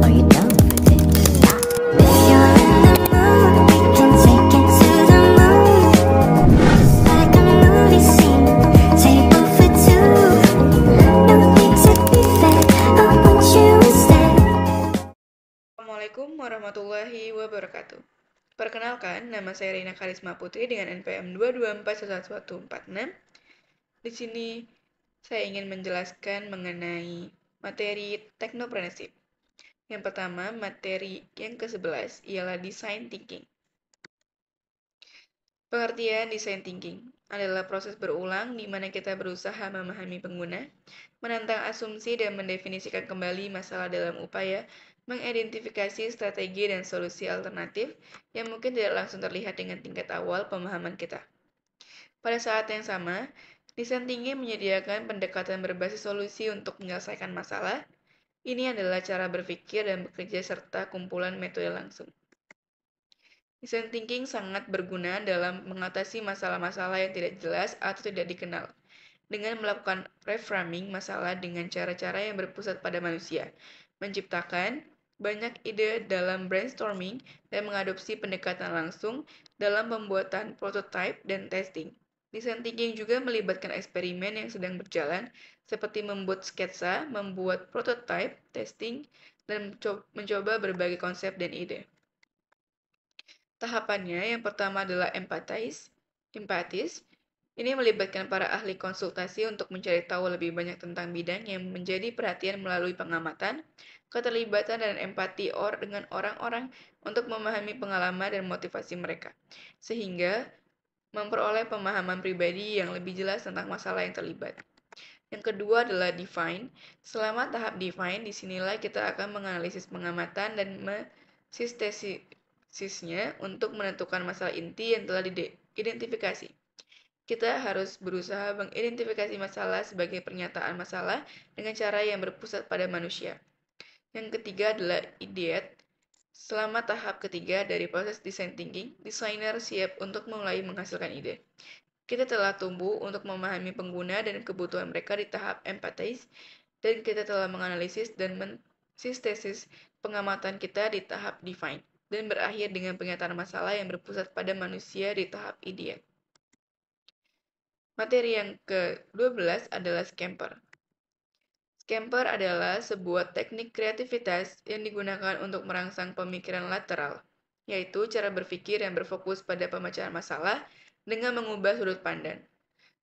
Are you down for this? If you're in the mood, we can take it to the moon. Just like a movie scene, table for two. No need to be fair, I want you instead. Assalamualaikum warahmatullahi wabarakatuh. Perkenalkan, nama saya Rina Karisma Putri dengan NPM 2241146. Di sini saya ingin menjelaskan mengenai materi Technopreneurship. Yang pertama, materi yang ke-11 ialah Design Thinking. Pengertian Design Thinking adalah proses berulang di mana kita berusaha memahami pengguna, menantang asumsi dan mendefinisikan kembali masalah dalam upaya mengidentifikasi strategi dan solusi alternatif yang mungkin tidak langsung terlihat dengan tingkat awal pemahaman kita. Pada saat yang sama, desain thinking menyediakan pendekatan berbasis solusi untuk menyelesaikan masalah. Ini adalah cara berpikir dan bekerja serta kumpulan metode langsung. Design thinking sangat berguna dalam mengatasi masalah-masalah yang tidak jelas atau tidak dikenal, dengan melakukan reframing masalah dengan cara-cara yang berpusat pada manusia, menciptakan banyak ide dalam brainstorming, dan mengadopsi pendekatan langsung dalam pembuatan prototype dan testing. Design thinking juga melibatkan eksperimen yang sedang berjalan, seperti membuat sketsa, membuat prototype, testing, dan mencoba berbagai konsep dan ide. Tahapannya yang pertama adalah empatis. Ini melibatkan para ahli konsultasi untuk mencari tahu lebih banyak tentang bidang yang menjadi perhatian melalui pengamatan, keterlibatan, dan empati dengan orang-orang untuk memahami pengalaman dan motivasi mereka, sehingga memperoleh pemahaman pribadi yang lebih jelas tentang masalah yang terlibat. Yang kedua adalah define. Selama tahap define, disinilah kita akan menganalisis pengamatan dan sisnya untuk menentukan masalah inti yang telah diidentifikasi. Kita harus berusaha mengidentifikasi masalah sebagai pernyataan masalah dengan cara yang berpusat pada manusia. Yang ketiga adalah ideate. Selama tahap ketiga dari proses design thinking, desainer siap untuk mulai menghasilkan ide. Kita telah tumbuh untuk memahami pengguna dan kebutuhan mereka di tahap empathize, dan kita telah menganalisis dan mensintesis pengamatan kita di tahap define, dan berakhir dengan pernyataan masalah yang berpusat pada manusia di tahap ideate. Materi yang ke-12 adalah Scamper. Scamper adalah sebuah teknik kreativitas yang digunakan untuk merangsang pemikiran lateral, yaitu cara berpikir yang berfokus pada pemecahan masalah dengan mengubah sudut pandang.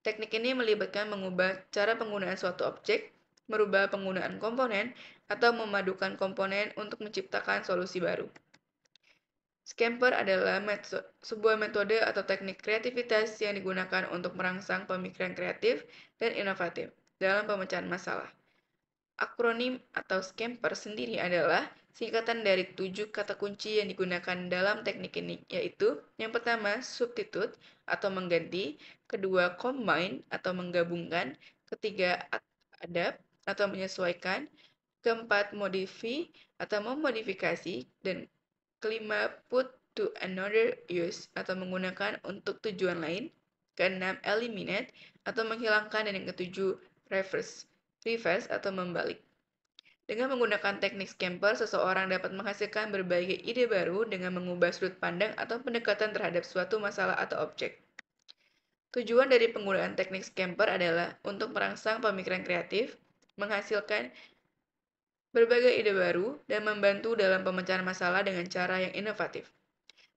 Teknik ini melibatkan mengubah cara penggunaan suatu objek, merubah penggunaan komponen, atau memadukan komponen untuk menciptakan solusi baru. Scamper adalah sebuah metode atau teknik kreativitas yang digunakan untuk merangsang pemikiran kreatif dan inovatif dalam pemecahan masalah. Akronim atau Scamper sendiri adalah singkatan dari 7 kata kunci yang digunakan dalam teknik ini, yaitu yang pertama substitute atau mengganti, kedua combine atau menggabungkan, ketiga adapt atau menyesuaikan, keempat modify atau memodifikasi, dan kelima, put to another use atau menggunakan untuk tujuan lain. Keenam, eliminate atau menghilangkan, dan yang ketujuh, reverse atau membalik. Dengan menggunakan teknik Scamper, seseorang dapat menghasilkan berbagai ide baru dengan mengubah sudut pandang atau pendekatan terhadap suatu masalah atau objek. Tujuan dari penggunaan teknik Scamper adalah untuk merangsang pemikiran kreatif, menghasilkan berbagai ide baru, dan membantu dalam pemecahan masalah dengan cara yang inovatif.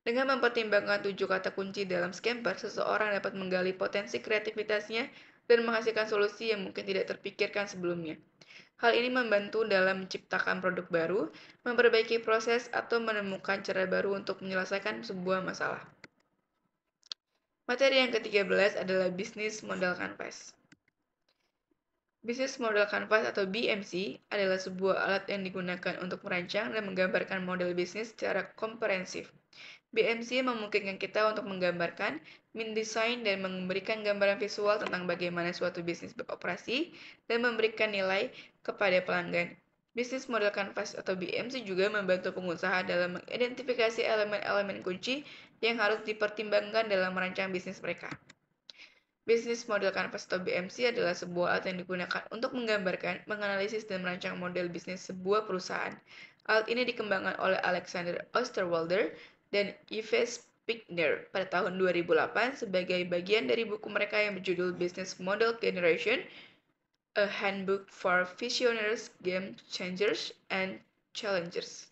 Dengan mempertimbangkan 7 kata kunci dalam Scamper, seseorang dapat menggali potensi kreativitasnya dan menghasilkan solusi yang mungkin tidak terpikirkan sebelumnya. Hal ini membantu dalam menciptakan produk baru, memperbaiki proses, atau menemukan cara baru untuk menyelesaikan sebuah masalah. Materi yang ke-13 adalah Business Model Canvas. Business Model Canvas atau BMC adalah sebuah alat yang digunakan untuk merancang dan menggambarkan model bisnis secara komprehensif. BMC memungkinkan kita untuk menggambarkan, mendesain, dan memberikan gambaran visual tentang bagaimana suatu bisnis beroperasi dan memberikan nilai kepada pelanggan. Business Model Canvas atau BMC juga membantu pengusaha dalam mengidentifikasi elemen-elemen kunci yang harus dipertimbangkan dalam merancang bisnis mereka. Business Model Canvas atau BMC adalah sebuah alat yang digunakan untuk menggambarkan, menganalisis, dan merancang model bisnis sebuah perusahaan. Alat ini dikembangkan oleh Alexander Osterwalder dan Yves Pichner pada tahun 2008 sebagai bagian dari buku mereka yang berjudul Business Model Generation, A Handbook for Visionaries, Game Changers, and Challengers.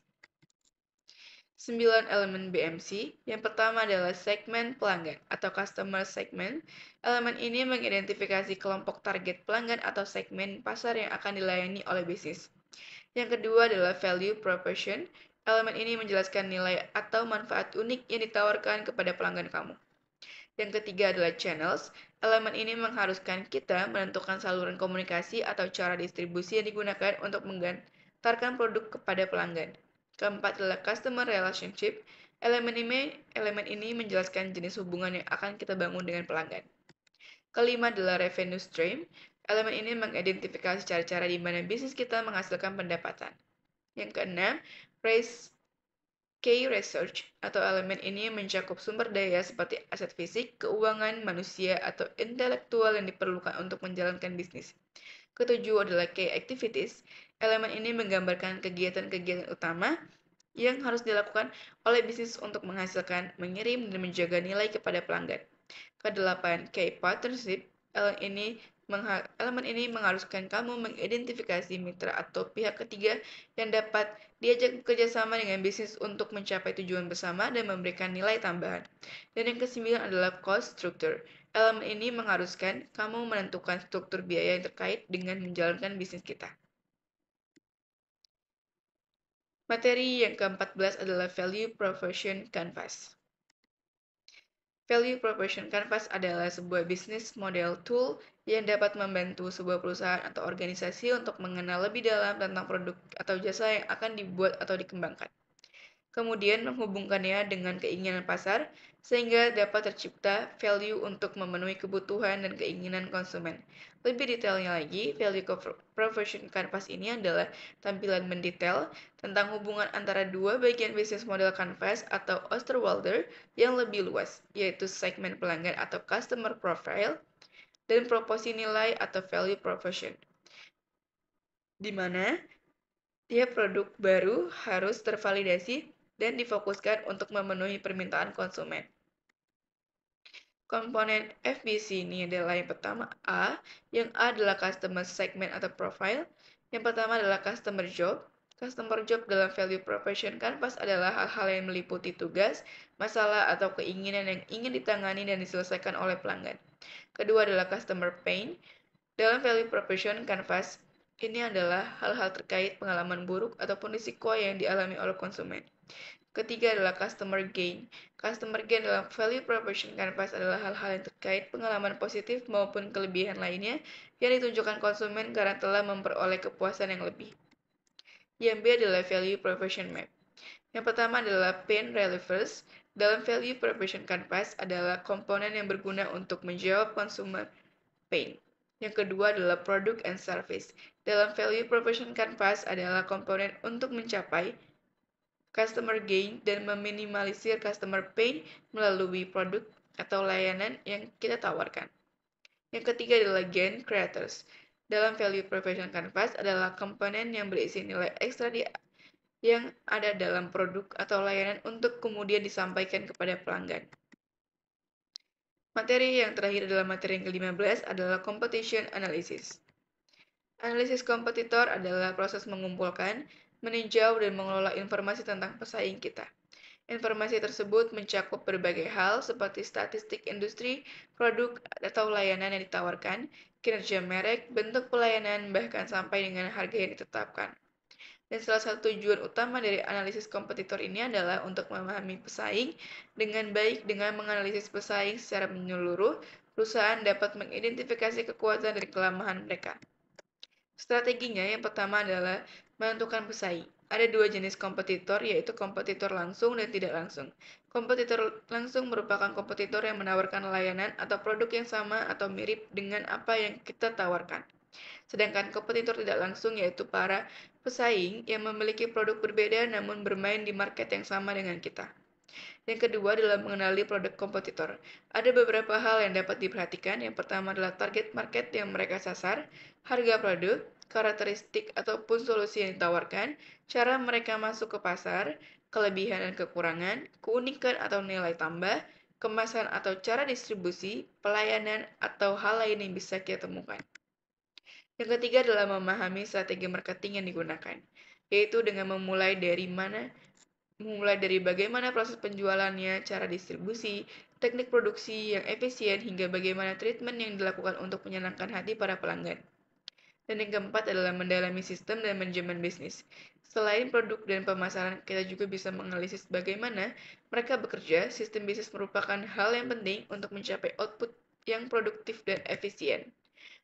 9 elemen BMC. Yang pertama adalah segmen pelanggan atau customer segment. Elemen ini mengidentifikasi kelompok target pelanggan atau segmen pasar yang akan dilayani oleh bisnis. Yang kedua adalah value proposition. Elemen ini menjelaskan nilai atau manfaat unik yang ditawarkan kepada pelanggan kamu. Yang ketiga adalah channels. Elemen ini mengharuskan kita menentukan saluran komunikasi atau cara distribusi yang digunakan untuk mengantarkan produk kepada pelanggan. Keempat adalah customer relationship. Elemen ini menjelaskan jenis hubungan yang akan kita bangun dengan pelanggan. Kelima adalah revenue stream. Elemen ini mengidentifikasi cara-cara di mana bisnis kita menghasilkan pendapatan. Yang keenam, key research atau elemen ini mencakup sumber daya seperti aset fisik, keuangan, manusia, atau intelektual yang diperlukan untuk menjalankan bisnis. Ketujuh adalah key activities. Elemen ini menggambarkan kegiatan-kegiatan utama yang harus dilakukan oleh bisnis untuk menghasilkan, mengirim, dan menjaga nilai kepada pelanggan. Kedelapan, key partnership. Elemen ini mengharuskan kamu mengidentifikasi mitra atau pihak ketiga yang dapat diajak bekerja sama dengan bisnis untuk mencapai tujuan bersama dan memberikan nilai tambahan. Dan yang kesembilan adalah cost structure. Elemen ini mengharuskan kamu menentukan struktur biaya yang terkait dengan menjalankan bisnis kita. Materi yang ke-14 adalah Value Proposition Canvas. Value Proposition Canvas adalah sebuah business model tool yang dapat membantu sebuah perusahaan atau organisasi untuk mengenal lebih dalam tentang produk atau jasa yang akan dibuat atau dikembangkan. Kemudian menghubungkannya dengan keinginan pasar sehingga dapat tercipta value untuk memenuhi kebutuhan dan keinginan konsumen. Lebih detailnya lagi, Value Proposition Canvas ini adalah tampilan mendetail tentang hubungan antara dua bagian bisnis model canvas atau Osterwalder yang lebih luas, yaitu segmen pelanggan atau customer profile dan proporsi nilai atau value proposition, di mana tiap produk baru harus tervalidasi dan difokuskan untuk memenuhi permintaan konsumen. Komponen FBC ini adalah yang pertama A, yang A adalah customer segment atau profile. Yang pertama adalah customer job. Customer job dalam value proposition canvas adalah hal-hal yang meliputi tugas, masalah, atau keinginan yang ingin ditangani dan diselesaikan oleh pelanggan. Kedua adalah customer pain. Dalam value proposition canvas, ini adalah hal-hal terkait pengalaman buruk ataupun risiko yang dialami oleh konsumen. Ketiga adalah customer gain. Customer gain dalam value proposition canvas adalah hal-hal yang terkait pengalaman positif maupun kelebihan lainnya yang ditunjukkan konsumen karena telah memperoleh kepuasan yang lebih. Yang B adalah value proposition map. Yang pertama adalah pain relievers. Dalam value proposition canvas adalah komponen yang berguna untuk menjawab consumer pain. Yang kedua adalah product and service. Dalam value proposition canvas adalah komponen untuk mencapai customer gain dan meminimalisir customer pain melalui produk atau layanan yang kita tawarkan. Yang ketiga adalah gain creators. Dalam value proposition canvas adalah komponen yang berisi nilai ekstra yang ada dalam produk atau layanan untuk kemudian disampaikan kepada pelanggan. Materi yang terakhir adalah materi yang ke-15 adalah competition analysis. Analisis kompetitor adalah proses mengumpulkan, meninjau, dan mengelola informasi tentang pesaing kita. Informasi tersebut mencakup berbagai hal seperti statistik industri, produk, atau layanan yang ditawarkan, kinerja merek, bentuk pelayanan, bahkan sampai dengan harga yang ditetapkan. Dan salah satu tujuan utama dari analisis kompetitor ini adalah untuk memahami pesaing dengan baik. Dengan menganalisis pesaing secara menyeluruh, perusahaan dapat mengidentifikasi kekuatan dan kelemahan mereka. Strateginya yang pertama adalah menentukan pesaing. Ada dua jenis kompetitor, yaitu kompetitor langsung dan tidak langsung. Kompetitor langsung merupakan kompetitor yang menawarkan layanan atau produk yang sama atau mirip dengan apa yang kita tawarkan. Sedangkan kompetitor tidak langsung yaitu para pesaing yang memiliki produk berbeda namun bermain di market yang sama dengan kita. Yang kedua adalah mengenali produk kompetitor. Ada beberapa hal yang dapat diperhatikan. Yang pertama adalah target market yang mereka sasar, harga produk, karakteristik ataupun solusi yang ditawarkan, cara mereka masuk ke pasar, kelebihan dan kekurangan, keunikan atau nilai tambah, kemasan atau cara distribusi, pelayanan, atau hal lain yang bisa kita temukan. Yang ketiga adalah memahami strategi marketing yang digunakan, yaitu dengan memulai dari bagaimana proses penjualannya, cara distribusi, teknik produksi yang efisien, hingga bagaimana treatment yang dilakukan untuk menyenangkan hati para pelanggan. Dan yang keempat adalah mendalami sistem dan manajemen bisnis. Selain produk dan pemasaran, kita juga bisa menganalisis bagaimana mereka bekerja. Sistem bisnis merupakan hal yang penting untuk mencapai output yang produktif dan efisien.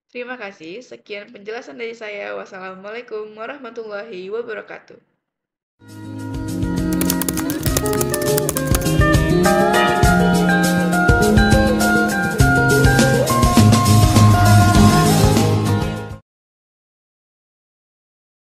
Terima kasih, sekian penjelasan dari saya. Wassalamualaikum warahmatullahi wabarakatuh.